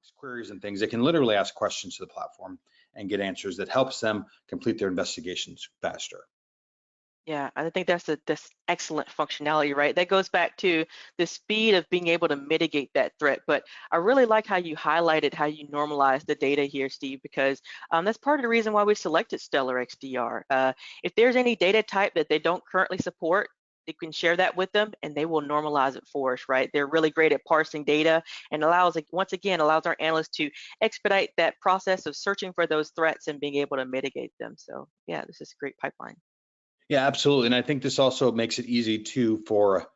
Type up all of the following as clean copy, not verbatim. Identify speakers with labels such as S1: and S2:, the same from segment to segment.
S1: complex queries and things, they can literally ask questions to the platform and get answers that helps them complete their investigations faster.
S2: Yeah, I think that's excellent functionality, right? That goes back to the speed of being able to mitigate that threat. But I really like how you highlighted how you normalize the data here, Steve, because that's part of the reason why we selected Stellar XDR. If there's any data type that they don't currently support, you can share that with them and they will normalize it for us, right? They're really great at parsing data and once again, allows our analysts to expedite that process of searching for those threats and being able to mitigate them. So yeah, this is a great pipeline.
S1: Yeah, absolutely. And I think this also makes it easy too for,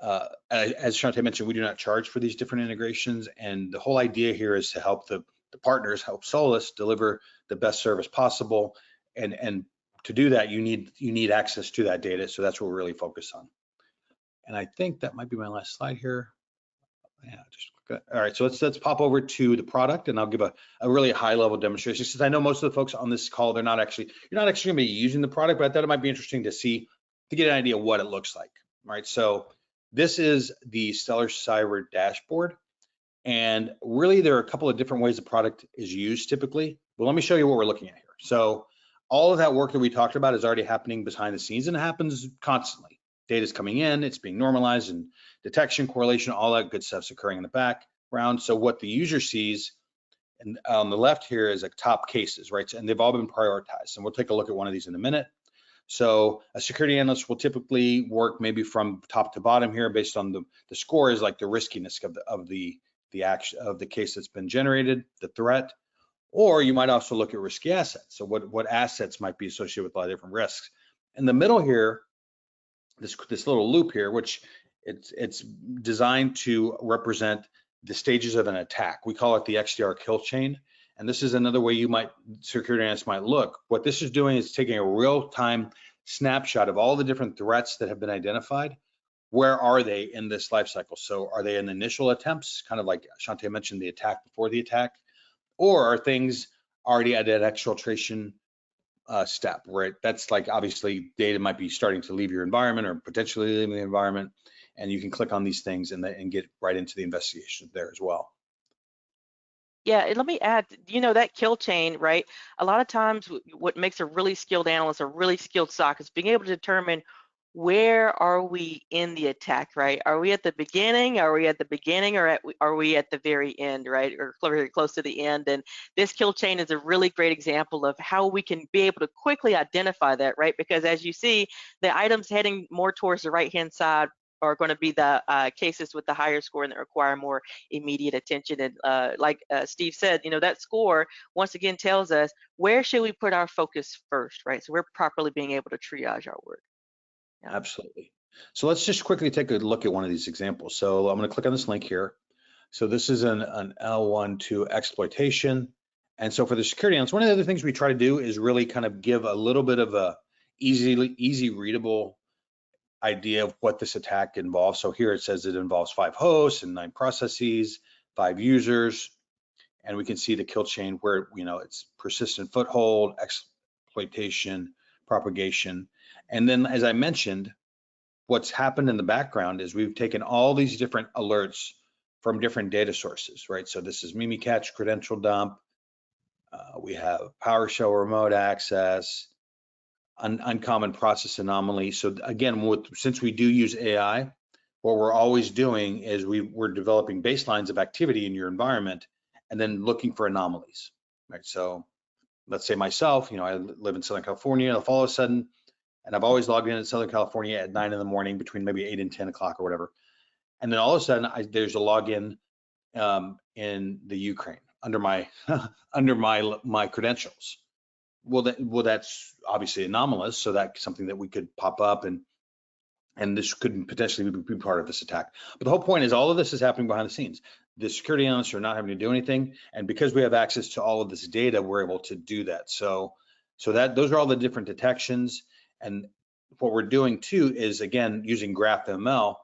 S1: as Shante mentioned, we do not charge for these different integrations. And the whole idea here is to help the partners, help Solis deliver the best service possible. And to do that, you need access to that data. So that's what we're really focused on. And I think that might be my last slide here. Yeah, all right, so let's pop over to the product, and I'll give a really high level demonstration, since I know most of the folks on this call, you're not actually gonna be using the product, but I thought it might be interesting to get an idea of what it looks like. All right, so this is the Stellar Cyber dashboard, and really there are a couple of different ways the product is used typically. Well, let me show you what we're looking at here. So all of that work that we talked about is already happening behind the scenes, and it happens constantly. Data's coming in, it's being normalized, and detection, correlation, all that good stuff's occurring in the background. So what the user sees, and on the left here is like top cases, right? And they've all been prioritized. And we'll take a look at one of these in a minute. So a security analyst will typically work maybe from top to bottom here based on the score is like the riskiness of the action of the case that's been generated, the threat. Or you might also look at risky assets. So what assets might be associated with a lot of different risks. In the middle here, this little loop here, which it's designed to represent the stages of an attack. We call it the XDR kill chain. And this is another way security analysts might look. What this is doing is taking a real-time snapshot of all the different threats that have been identified. Where are they in this life cycle? So are they in initial attempts, kind of like Shante mentioned, the attack before the attack? Or are things already at an exfiltration step, right? That's like obviously data might be starting to leave your environment or potentially leaving the environment, and you can click on these things and get right into the investigation there as well.
S2: Yeah, and let me add, that kill chain, right? A lot of times what makes a really skilled analyst, a really skilled SOC is being able to determine where are we in the attack, right? Are we at the beginning? Are we at the beginning, or are we at the very end, right? Or very close to the end? And this kill chain is a really great example of how we can be able to quickly identify that, right? Because as you see, the items heading more towards the right-hand side are going to be the cases with the higher score and that require more immediate attention. And like Steve said, that score once again tells us where should we put our focus first, right? So we're properly being able to triage our work.
S1: Yeah. Absolutely. So let's just quickly take a look at one of these examples. So I'm going to click on this link here. So this is an L1-2 exploitation. And so for the security analyst, one of the other things we try to do is really kind of give a little bit of a easy readable idea of what this attack involves. So here it says it involves 5 hosts and 9 processes, 5 users, and we can see the kill chain where it's persistent foothold, exploitation, propagation. And then, as I mentioned, what's happened in the background is we've taken all these different alerts from different data sources, right? So this is Mimikatz credential dump. We have PowerShell remote access, uncommon process anomaly. So again, since we do use AI, what we're always doing is we're developing baselines of activity in your environment and then looking for anomalies, right? So let's say myself, I live in Southern California, and all of a sudden, and I've always logged in Southern California at 9 in the morning between maybe 8 and 10 o'clock or whatever. And then all of a sudden there's a login in the Ukraine under my my credentials. Well, that's obviously anomalous. So that's something that we could pop up and this could potentially be part of this attack. But the whole point is all of this is happening behind the scenes. The security analysts are not having to do anything. And because we have access to all of this data, we're able to do that. So those are all the different detections. And what we're doing too is, again, using GraphML.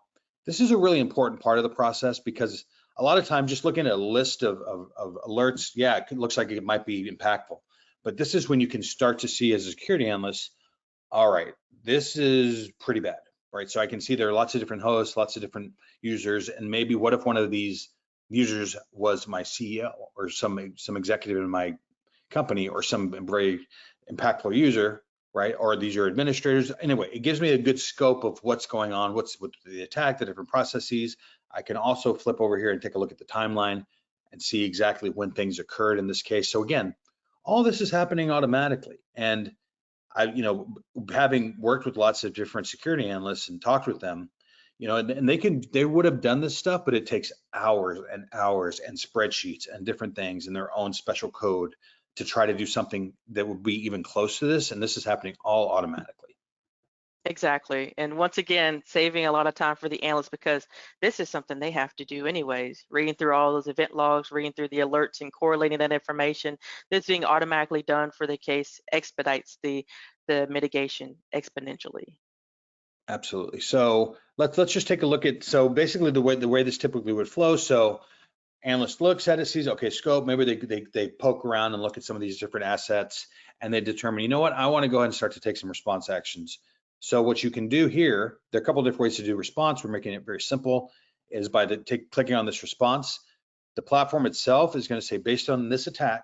S1: This is a really important part of the process because a lot of times just looking at a list of alerts, yeah, it looks like it might be impactful. But this is when you can start to see as a security analyst, all right, this is pretty bad, right? So I can see there are lots of different hosts, lots of different users, and maybe what if one of these users was my CEO or some executive in my company or some very impactful user, right? Or these are administrators. Anyway, it gives me a good scope of what's going on, what's with the attack, the different processes. I can also flip over here and take a look at the timeline and see exactly when things occurred in this case. So again, all this is happening automatically. And having worked with lots of different security analysts and talked with them, and they would have done this stuff, but it takes hours and hours and spreadsheets and different things and their own special code to try to do something that would be even close to this. And this is happening all automatically.
S2: Exactly. And once again, saving a lot of time for the analysts because this is something they have to do anyways, reading through all those event logs, reading through the alerts and correlating that information. This being automatically done for the case expedites the mitigation exponentially.
S1: Absolutely. So let's just take a look at, so basically the way this typically would flow. So analyst looks at it, sees, okay, scope, maybe they poke around and look at some of these different assets and they determine, you know what, I want to go ahead and start to take some response actions. So what you can do here, there are a couple of different ways to do response. We're making it very simple, is by clicking on this response. The platform itself is going to say, based on this attack,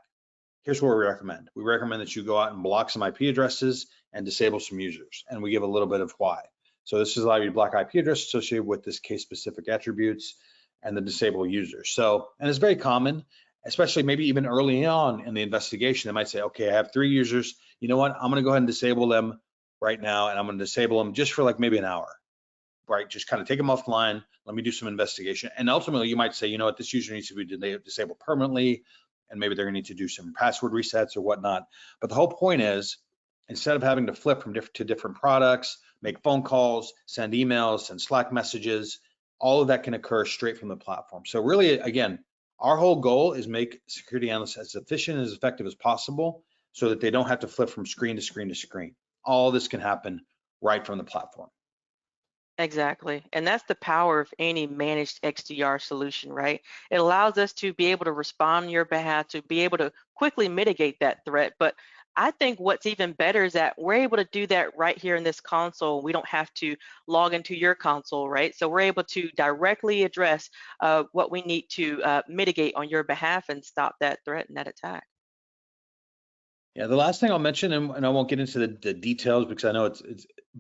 S1: here's what we recommend. We recommend that you go out and block some IP addresses and disable some users. And we give a little bit of why. So this is allow you to block IP addresses associated with this case-specific attributes and the disable users. So, and it's very common, especially maybe even early on in the investigation, they might say, okay, I have 3 users. You know what? I'm going to go ahead and disable them right now, and I'm going to disable them just for like maybe an hour, right? Just kind of take them offline. Let me do some investigation. And ultimately, you might say, you know what? This user needs to be disabled permanently, and maybe they're going to need to do some password resets or whatnot. But the whole point is, instead of having to flip from different products, make phone calls, send emails, send Slack messages, all of that can occur straight from the platform. So really, again, our whole goal is make security analysts as efficient and as effective as possible so that they don't have to flip from screen to screen to screen. All this can happen right from the platform.
S2: Exactly. And that's the power of any managed XDR solution, right? It allows us to be able to respond on your behalf, to be able to quickly mitigate that threat. But I think what's even better is that we're able to do that right here in this console. We don't have to log into your console, right? So we're able to directly address what we need to mitigate on your behalf and stop that threat and that attack.
S1: Yeah, the last thing I'll mention, and I won't get into the details because I know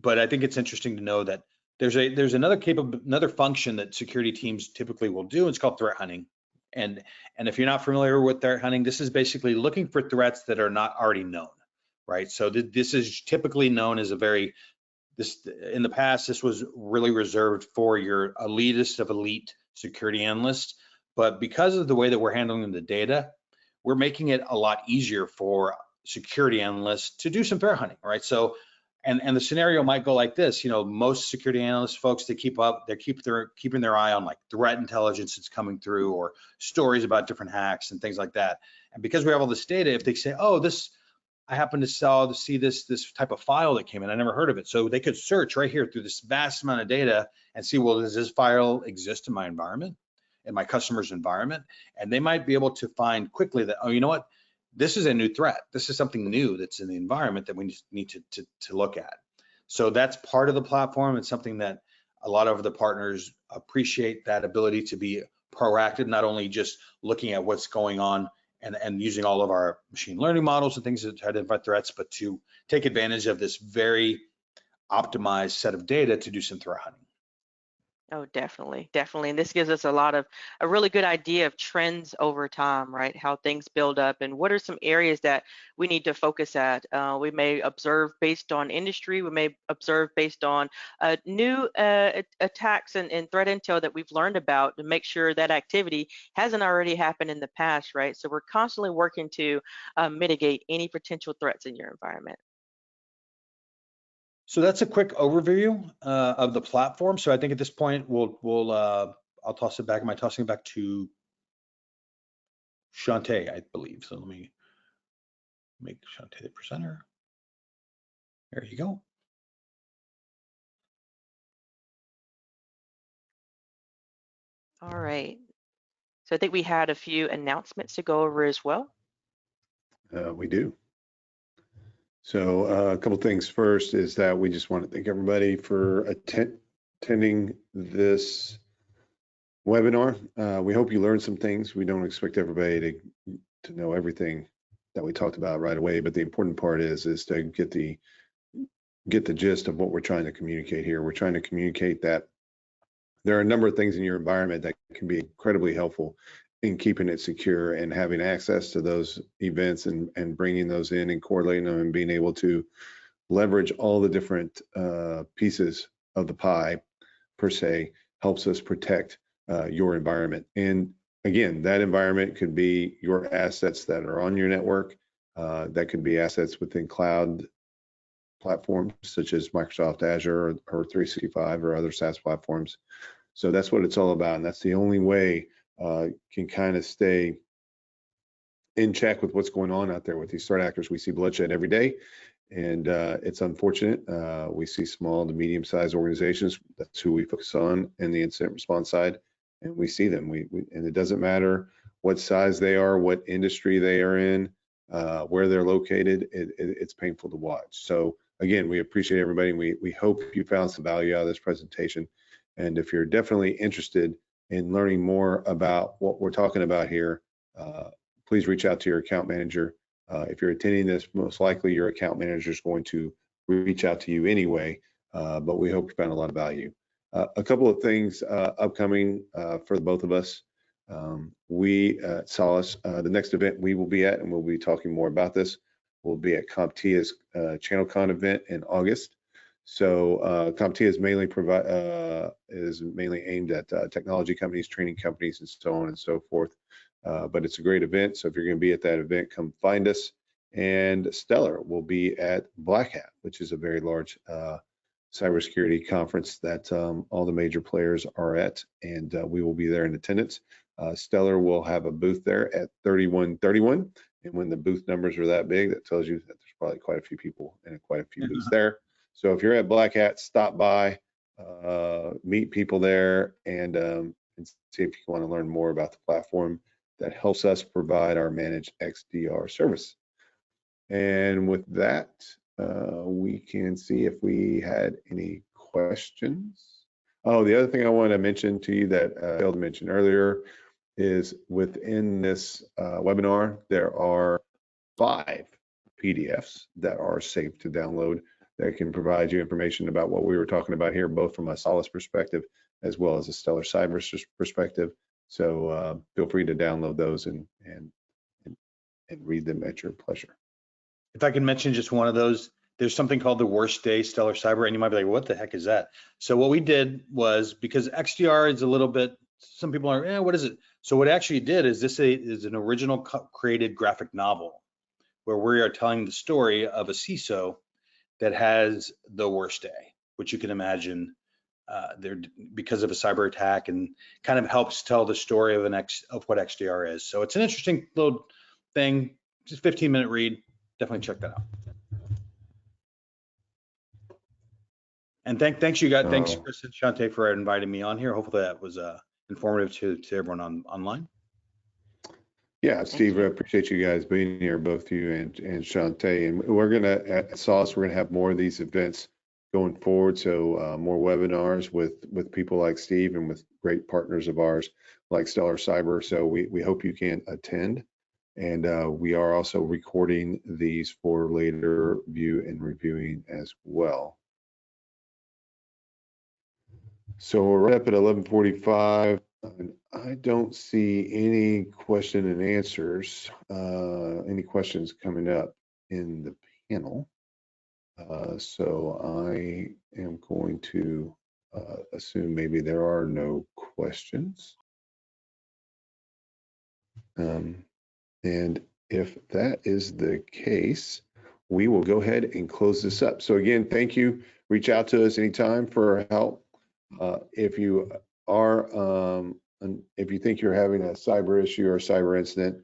S1: but I think it's interesting to know that there's another function that security teams typically will do. It's called threat hunting. And if you're not familiar with threat hunting, this is basically looking for threats that are not already known, right? So this is typically known as in the past, this was really reserved for your elitist of elite security analysts. But because of the way that we're handling the data, we're making it a lot easier for security analysts to do some threat hunting, right? So, and the scenario might go like this, most security analyst folks, they're keeping their eye on like threat intelligence that's coming through or stories about different hacks and things like that. And because we have all this data, if they say, oh, I happen to see this type of file that came in, I never heard of it. So they could search right here through this vast amount of data and see, well, does this file exist in my environment, in my customer's environment? And they might be able to find quickly that, oh, you know what? This is a new threat. This is something new that's in the environment that we need to look at. So that's part of the platform. It's something that a lot of the partners appreciate, that ability to be proactive, not only just looking at what's going on and using all of our machine learning models and things to identify threats, but to take advantage of this very optimized set of data to do some threat hunting.
S2: Oh, definitely, definitely. And this gives us a really good idea of trends over time, right? How things build up and what are some areas that we need to focus at. We may observe based on industry, we may observe based on new attacks and threat intel that we've learned about to make sure that activity hasn't already happened in the past, right? So we're constantly working to mitigate any potential threats in your environment.
S1: So that's a quick overview of the platform. So I think at this point, I'll toss it back. Am I tossing it back to Shantae, I believe. So let me make Shantae the presenter. There you go.
S2: All right. So I think we had a few announcements to go over as well.
S3: We do. So a couple things. First is that we just want to thank everybody for attending this webinar. We hope you learned some things. We don't expect everybody to know everything that we talked about right away, but the important part is to get the gist of what we're trying to communicate here. We're trying to communicate that there are a number of things in your environment that can be incredibly helpful in keeping it secure and having access to those events and bringing those in and correlating them and being able to leverage all the different pieces of the pie per se helps us protect your environment. And again, that environment could be your assets that are on your network. That could be assets within cloud platforms such as Microsoft Azure or 365 or other SaaS platforms. So that's what it's all about. And that's the only way can kind of stay in check with what's going on out there with these threat actors. We see bloodshed every day, and it's unfortunate. We see small to medium-sized organizations. That's who we focus on in the incident response side, and we see them. And it doesn't matter what size they are, what industry they are in, where they're located. It's painful to watch. So again, we appreciate everybody. We hope you found some value out of this presentation. And if you're definitely interested in learning more about what we're talking about here, please reach out to your account manager. If you're attending this, most likely your account manager is going to reach out to you anyway, but we hope you found a lot of value. A couple of things upcoming for both of us. We at Solis, the next event we will be at, and we'll be talking more about this, will be at CompTIA's ChannelCon event in August. So CompTIA is mainly aimed at technology companies, training companies, and so on and so forth. But it's a great event. So if you're going to be at that event, come find us. And Stellar will be at Black Hat, which is a very large cybersecurity conference that all the major players are at, and we will be there in attendance. Stellar will have a booth there at 3131. And when the booth numbers are that big, that tells you that there's probably quite a few people and quite a few booths there. So if you're at Black Hat, stop by, meet people there, and see if you want to learn more about the platform that helps us provide our managed XDR service. And with that, we can see if we had any questions. Oh, the other thing I want to mention to you that I failed to mention earlier is within this webinar, there are 5 PDFs that are safe to download that can provide you information about what we were talking about here, both from a Solis perspective as well as a Stellar Cyber perspective. So feel free to download those and read them at your pleasure.
S1: If I can mention just one of those, there's something called the Worst Day Stellar Cyber, and you might be like, what the heck is that? So what we did was, because XDR is a little bit, some people are, what is it? So what I actually did is this is an original created graphic novel where we are telling the story of a CISO that has the worst day, which you can imagine because of a cyber attack, and kind of helps tell the story of what XDR is. So it's an interesting little thing, just 15-minute read. Definitely check that out. And thanks you guys. Thanks Chris and Shante for inviting me on here. Hopefully that was informative to everyone online.
S3: Yeah, Steve, I appreciate you guys being here, both you and Shante. And we're gonna at Solis, we're gonna have more of these events going forward. So more webinars with people like Steve and with great partners of ours like Stellar Cyber. So we hope you can attend. And we are also recording these for later view and reviewing as well. So we're right up at 11:45. I don't see any question and answers, any questions coming up in the panel. So I am going to assume maybe there are no questions. And if that is the case, we will go ahead and close this up. So again, thank you. Reach out to us anytime for help. If you think you're having a cyber issue or a cyber incident,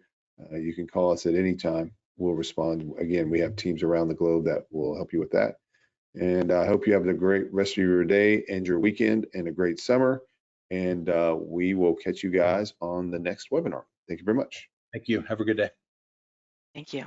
S3: you can call us at any time. We'll respond. Again, we have teams around the globe that will help you with that. And I hope you have a great rest of your day and your weekend and a great summer. And we will catch you guys on the next webinar. Thank you very much.
S1: Thank you. Have a good day.
S2: Thank you.